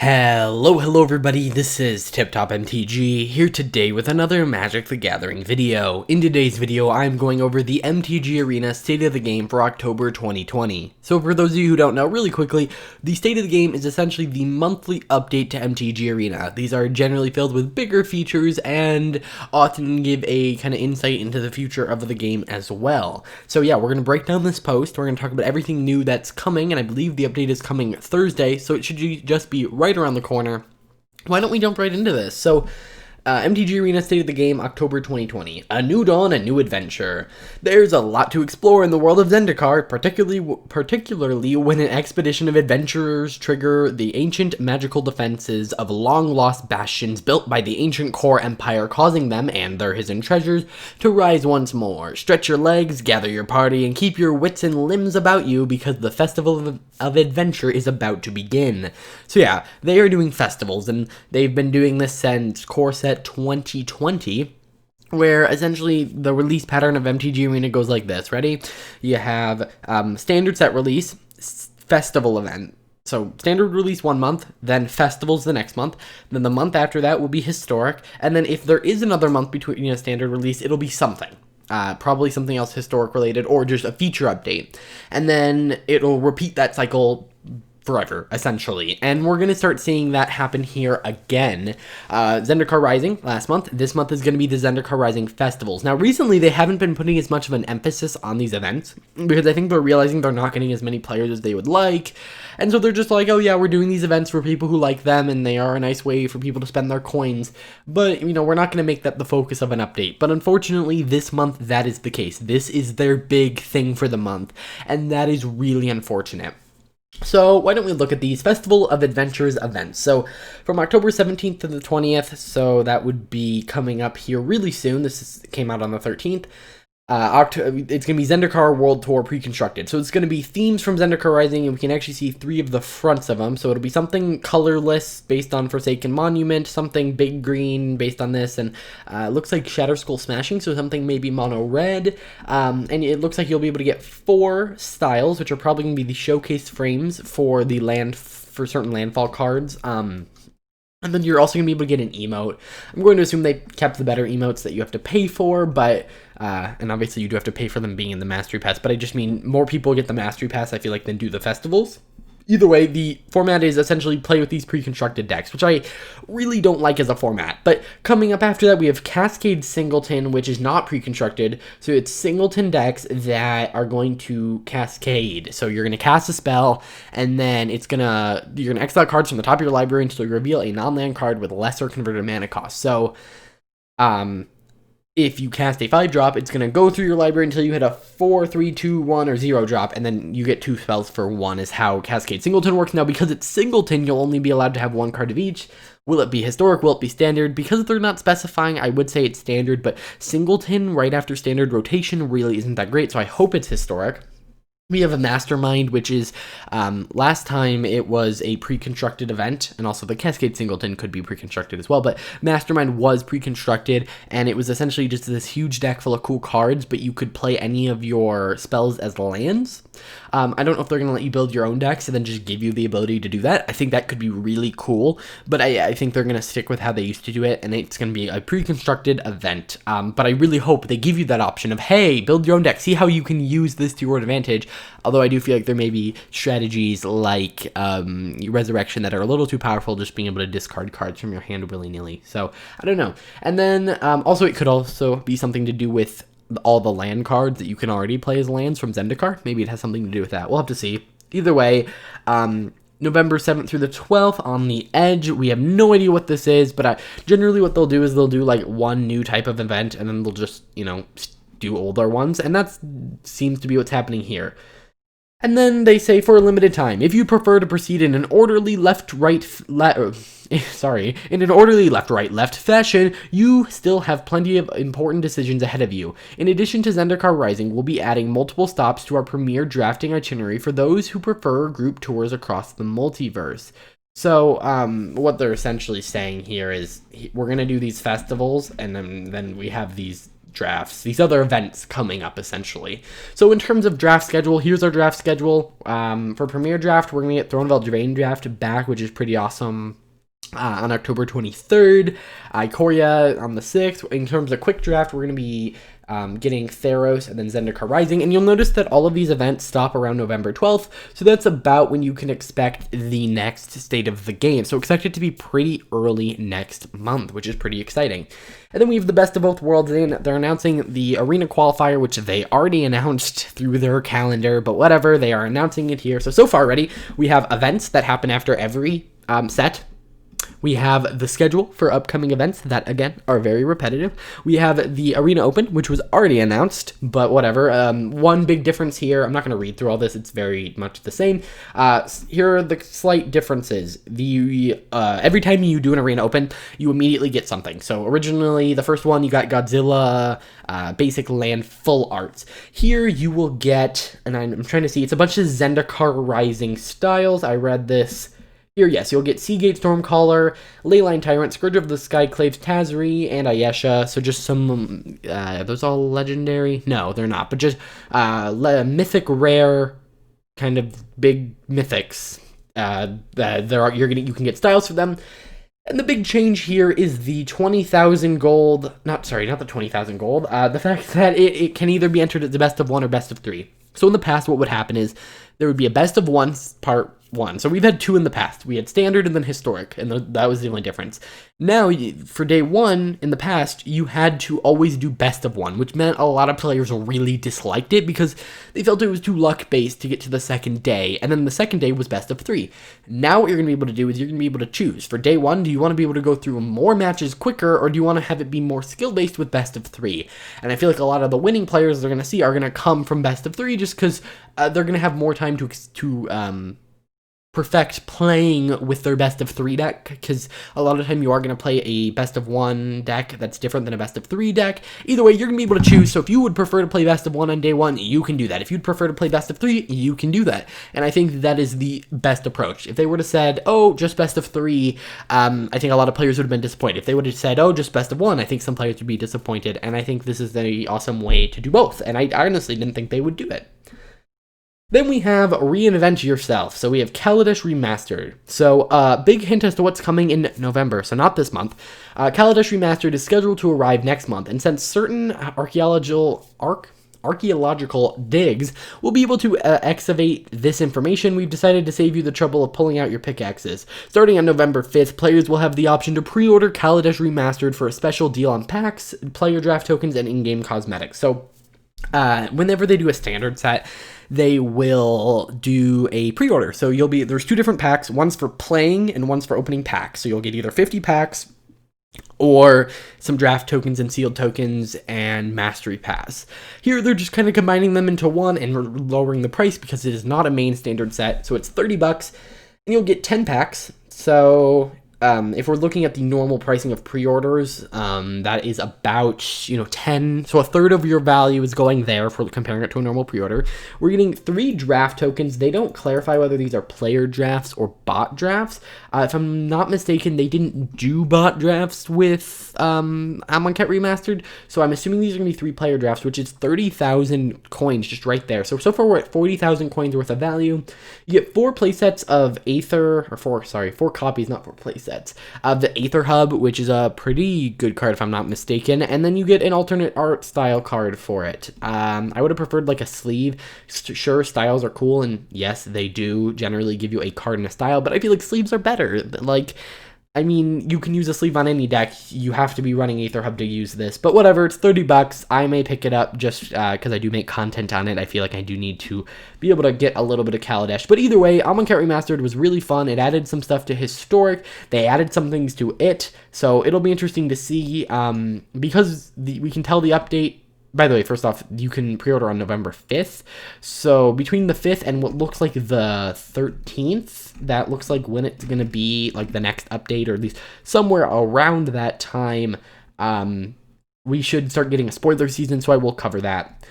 Hello everybody, this is TipTop MTG, here today with another Magic the Gathering video. In today's video, I'm going over the MTG Arena State of the Game for October 2020. So for those of you who don't know, really quickly, the State of the Game is essentially the monthly update to MTG Arena. These are generally filled with bigger features and often give a kind of insight into the future of the game as well. So yeah, we're going to break down this post, we're going to talk about everything new that's coming, and I believe the update is coming Thursday, so it should just be right around the corner. Why don't we jump right into this? So, MTG Arena State of the Game, October 2020. A new dawn, a new adventure. There's a lot to explore in the world of Zendikar, particularly when an expedition of adventurers trigger the ancient magical defenses of long-lost bastions built by the ancient core empire, causing them and their hidden treasures to rise once more. Stretch your legs, gather your party, and keep your wits and limbs about you, because the festival of adventure is about to begin. So yeah, they are doing festivals, and they've been doing this since Core Set 2020, where essentially the release pattern of MTG Arena goes like this. Ready? You have standard set release, festival event. So standard release 1 month, then festivals the next month, then the month after that will be historic, and then if there is another month between a standard release, it'll be something. Probably something else historic related, or just a feature update. And then it'll repeat that cycle forever, essentially. And we're going to start seeing that happen here again. Zenderkar Rising last month. This month is going to be the Zenderkar Rising festivals. Now, recently, they haven't been putting as much of an emphasis on these events, because I think they're realizing they're not getting as many players as they would like. And so they're just like, oh yeah, we're doing these events for people who like them, and they are a nice way for people to spend their coins. But, you know, we're not going to make that the focus of an update. But unfortunately, this month, that is the case. This is their big thing for the month, and that is really unfortunate. So why don't we look at these Festival of Adventures events. So from October 17th to the 20th, so that would be coming up here really soon. Came out on the 13th. It's going to be Zendikar World Tour pre-constructed. So it's going to be themes from Zendikar Rising, and we can actually see 3 of the fronts of them. So it'll be something colorless based on Forsaken Monument, something big green based on this, and looks like Shatter Skull Smashing, so something maybe mono red. And it looks like you'll be able to get 4 styles, which are probably going to be the showcase frames for the for certain landfall cards. And then you're also going to be able to get an emote. I'm going to assume they kept the better emotes that you have to pay for, but, and obviously you do have to pay for them being in the Mastery Pass, but I just mean more people get the Mastery Pass, I feel like, than do the festivals. Either way, the format is essentially play with these pre-constructed decks, which I really don't like as a format. But coming up after that, we have Cascade Singleton, which is not pre-constructed. So it's singleton decks that are going to cascade. So you're going to cast a spell, and then you're going to exile cards from the top of your library until you reveal a non-land card with lesser converted mana cost. So, if you cast a 5-drop, it's going to go through your library until you hit a 4, 3, 2, 1, or 0 drop, and then you get 2 spells for 1 is how Cascade Singleton works. Now, because it's Singleton, you'll only be allowed to have 1 card of each. Will it be historic? Will it be standard? Because they're not specifying, I would say it's standard, but Singleton right after standard rotation really isn't that great, so I hope it's historic. We have a Mastermind, which is, last time it was a pre-constructed event, and also the Cascade Singleton could be pre-constructed as well, but Mastermind was pre-constructed, and it was essentially just this huge deck full of cool cards, but you could play any of your spells as lands. I don't know if they're going to let you build your own decks and then just give you the ability to do that. I think that could be really cool, but I think they're going to stick with how they used to do it, and it's going to be a pre-constructed event. But I really hope they give you that option of, hey, build your own deck, see how you can use this to your advantage. Although I do feel like there may be strategies like Resurrection that are a little too powerful, just being able to discard cards from your hand willy-nilly. So, I don't know. And then, also, it could also be something to do with all the land cards that you can already play as lands from Zendikar. Maybe it has something to do with that. We'll have to see. Either way, November 7th through the 12th on the Edge. We have no idea what this is, but generally what they'll do is they'll do, like, one new type of event, and then they'll just, you know, do older ones, and that seems to be what's happening here. And then they say, for a limited time, if you prefer to proceed in an orderly left-right fashion, you still have plenty of important decisions ahead of you. In addition to Zendikar Rising, we'll be adding multiple stops to our premier drafting itinerary for those who prefer group tours across the multiverse. So, what they're essentially saying here is, we're going to do these festivals, and then we have these drafts, these other events coming up, essentially. So in terms of draft schedule, here's our draft schedule. For Premier Draft, we're going to get Throneville Drain Draft back, which is pretty awesome. On October 23rd, Ikoria on the 6th. In terms of Quick Draft, we're going to be getting Theros and then Zendikar Rising, and you'll notice that all of these events stop around November 12th, so that's about when you can expect the next state of the game. So expect it to be pretty early next month, which is pretty exciting. And then we have the Best of Both Worlds, and they're announcing the Arena Qualifier, which they already announced through their calendar, but whatever, they are announcing it here. So far already, we have events that happen after every set. We have the schedule for upcoming events that, again, are very repetitive. We have the Arena Open, which was already announced, but whatever. One big difference here, I'm not going to read through all this, it's very much the same. Here are the slight differences. Every time you do an Arena Open, you immediately get something. So originally, the first one, you got Godzilla Basic Land Full Arts. Here you will get, and I'm trying to see, it's a bunch of Zendikar Rising styles. I read this. Here, yes, you'll get Seagate Stormcaller, Leyline Tyrant, Scourge of the Skyclaves, Tazri, and Ayesha. So just some, are those all legendary? No, they're not, but just mythic rare, kind of big mythics. You can get styles for them. And the big change here is the 20,000 gold, not the 20,000 gold, the fact that it can either be entered as the best of 1 or best of 3. So in the past, what would happen is there would be a best of 1 part 1. So we've had 2 in the past. We had standard and then historic, and that was the only difference. Now, for day 1, in the past, you had to always do best of 1, which meant a lot of players really disliked it because they felt it was too luck-based to get to the second day, and then the second day was best of 3. Now what you're going to be able to do is you're going to be able to choose. For day 1, do you want to be able to go through more matches quicker, or do you want to have it be more skill-based with best of 3? And I feel like a lot of the winning players they're going to see are going to come from best of 3 just because they're going to have more time to perfect playing with their best of 3 deck, because a lot of the time you are going to play a best of 1 deck that's different than a best of 3 deck. Either way, you're going to be able to choose. So if you would prefer to play best of 1 on day 1, you can do that. If you'd prefer to play best of 3, you can do that. And I think that is the best approach. If they would have said, oh, just best of 3, I think a lot of players would have been disappointed. If they would have said, oh, just best of 1, I think some players would be disappointed. And I think this is the awesome way to do both. And I honestly didn't think they would do it. Then we have Reinvent Yourself. So we have Kaladesh Remastered. So big hint as to what's coming in November, so not this month. Kaladesh Remastered is scheduled to arrive next month, and since certain archaeological digs will be able to excavate this information, we've decided to save you the trouble of pulling out your pickaxes. Starting on November 5th, players will have the option to pre-order Kaladesh Remastered for a special deal on packs, player draft tokens, and in-game cosmetics. So whenever they do a standard set, they will do a pre-order. So there's 2 different packs. One's for playing and one's for opening packs. So you'll get either 50 packs or some draft tokens and sealed tokens and mastery pass. Here, they're just kind of combining them into one and lowering the price because it is not a main standard set. So it's $30 and you'll get 10 packs. So if we're looking at the normal pricing of pre-orders, that is about, 10, so a third of your value is going there for comparing it to a normal pre-order. We're getting 3 draft tokens. They don't clarify whether these are player drafts or bot drafts. If I'm not mistaken, they didn't do bot drafts with Amonkhet Remastered, so I'm assuming these are going to be 3 player drafts, which is 30,000 coins just right there. So far we're at 40,000 coins worth of value. You get 4 playsets of Aether, or 4 copies, not 4 playsets. Of the Aether Hub, which is a pretty good card if I'm not mistaken, and then you get an alternate art style card for it. I would have preferred like a sleeve. Sure, styles are cool, and yes, they do generally give you a card and a style, but I feel like sleeves are better. You can use a sleeve on any deck. You have to be running Aether Hub to use this, but whatever, it's $30. I may pick it up just because I do make content on it. I feel like I do need to be able to get a little bit of Kaladesh, but either way, Amonkhet Remastered was really fun. It added some stuff to Historic. They added some things to it, so it'll be interesting to see because we can tell the update. By the way, first off, you can pre-order on November 5th. So between the 5th and what looks like the 13th, that looks like when it's going to be like the next update, or at least somewhere around that time, we should start getting a spoiler season, so I will cover that.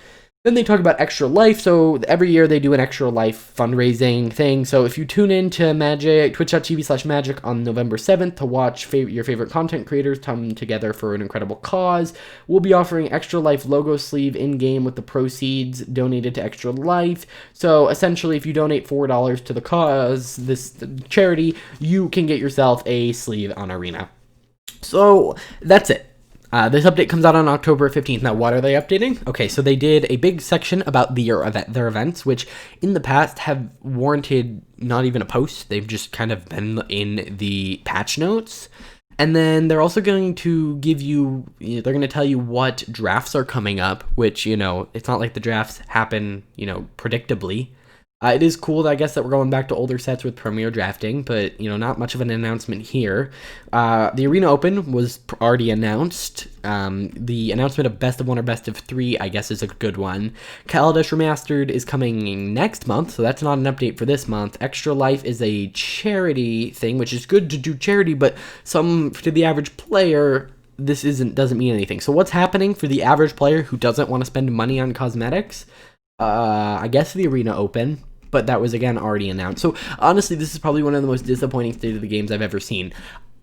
Then they talk about Extra Life. So every year they do an Extra Life fundraising thing. So if you tune in to Magic, twitch.tv/magic on November 7th to watch your favorite content creators come together for an incredible cause, we'll be offering Extra Life logo sleeve in-game with the proceeds donated to Extra Life. So essentially, if you donate $4 to the cause, this charity, you can get yourself a sleeve on Arena. So that's it. This update comes out on October 15th. Now, what are they updating? Okay, so they did a big section about their events, which in the past have warranted not even a post. They've just kind of been in the patch notes. And then they're also going to they're going to tell you what drafts are coming up, which, it's not like the drafts happen, predictably. It is cool, I guess, that we're going back to older sets with Premier drafting, but, not much of an announcement here. The Arena Open was already announced. The announcement of Best of 1 or Best of 3, I guess, is a good one. Kaladesh Remastered is coming next month, so that's not an update for this month. Extra Life is a charity thing, which is good to do charity, but to the average player, this doesn't mean anything. So what's happening for the average player who doesn't want to spend money on cosmetics? I guess the Arena Open. But that was, again, already announced. So, honestly, this is probably one of the most disappointing State of the Games I've ever seen.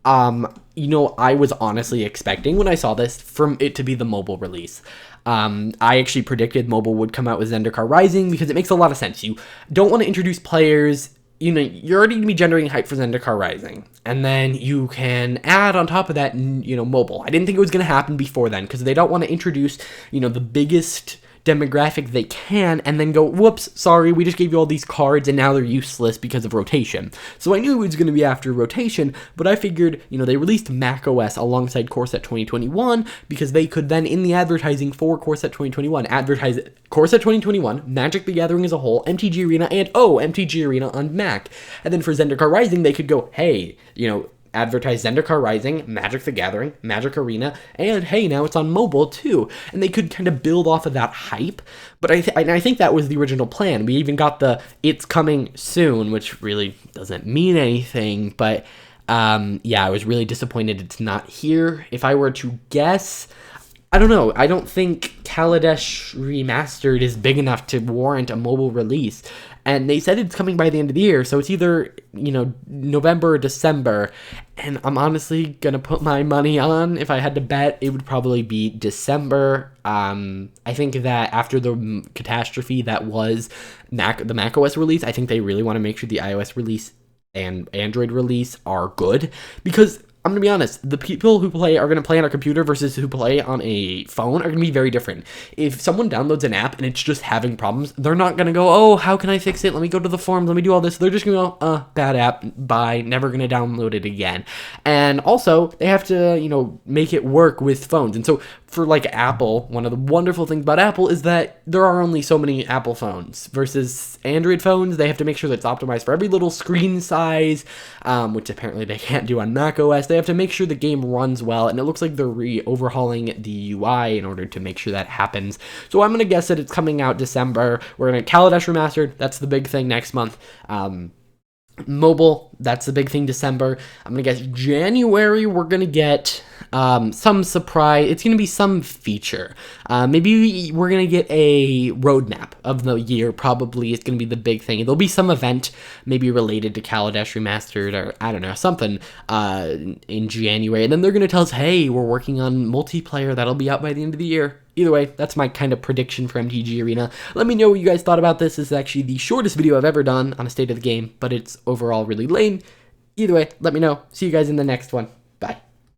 I was honestly expecting, when I saw this, from it to be the mobile release. I actually predicted mobile would come out with Zendikar Rising, because it makes a lot of sense. You don't want to introduce players, you're already going to be generating hype for Zendikar Rising. And then you can add on top of that, mobile. I didn't think it was going to happen before then, because they don't want to introduce, the biggest demographic they can and then go, whoops, sorry, we just gave you all these cards and now they're useless because of rotation. So I knew it was going to be after rotation, but I figured, they released macOS alongside Core Set 2021 because they could then, in the advertising for Core Set 2021, advertise Core Set 2021, Magic the Gathering as a whole, MTG Arena, and MTG Arena on Mac. And then for Zendikar Rising, they could go, hey, advertise Zendikar Rising, Magic the Gathering, Magic Arena, and hey, now it's on mobile too. And they could kind of build off of that hype. But I think that was the original plan. We even got the "it's coming soon," which really doesn't mean anything. But I was really disappointed it's not here. If I were to guess, I don't know. I don't think Kaladesh Remastered is big enough to warrant a mobile release. And they said it's coming by the end of the year, so it's either, November or December. And I'm honestly going to put my money on, if I had to bet, it would probably be December. I think that after the catastrophe that was the macOS release, I think they really want to make sure the iOS release and Android release are good. Because I'm going to be honest, the people who are going to play on a computer versus who play on a phone are going to be very different. If someone downloads an app and it's just having problems, they're not going to go, oh, how can I fix it? Let me go to the forums, let me do all this. They're just going to go, bad app, bye, never going to download it again. And also, they have to, make it work with phones. And so for Apple, one of the wonderful things about Apple is that there are only so many Apple phones versus Android phones. They have to make sure that it's optimized for every little screen size, which apparently they can't do on macOS. They have to make sure the game runs well, and it looks like they're overhauling the UI in order to make sure that happens. So I'm going to guess that it's coming out December. We're going to Kaladesh Remastered. That's the big thing next month. Mobile, that's the big thing December. I'm going to guess January we're going to get some surprise. It's going to be some feature. Maybe we're going to get a roadmap of the year, probably. It's going to be the big thing. There'll be some event maybe related to Kaladesh Remastered or, I don't know, something in January. And then they're going to tell us, hey, we're working on multiplayer. That'll be out by the end of the year. Either way, that's my kind of prediction for MTG Arena. Let me know what you guys thought about this. This is actually the shortest video I've ever done on a state of the game, but it's overall really lame. Either way, let me know. See you guys in the next one.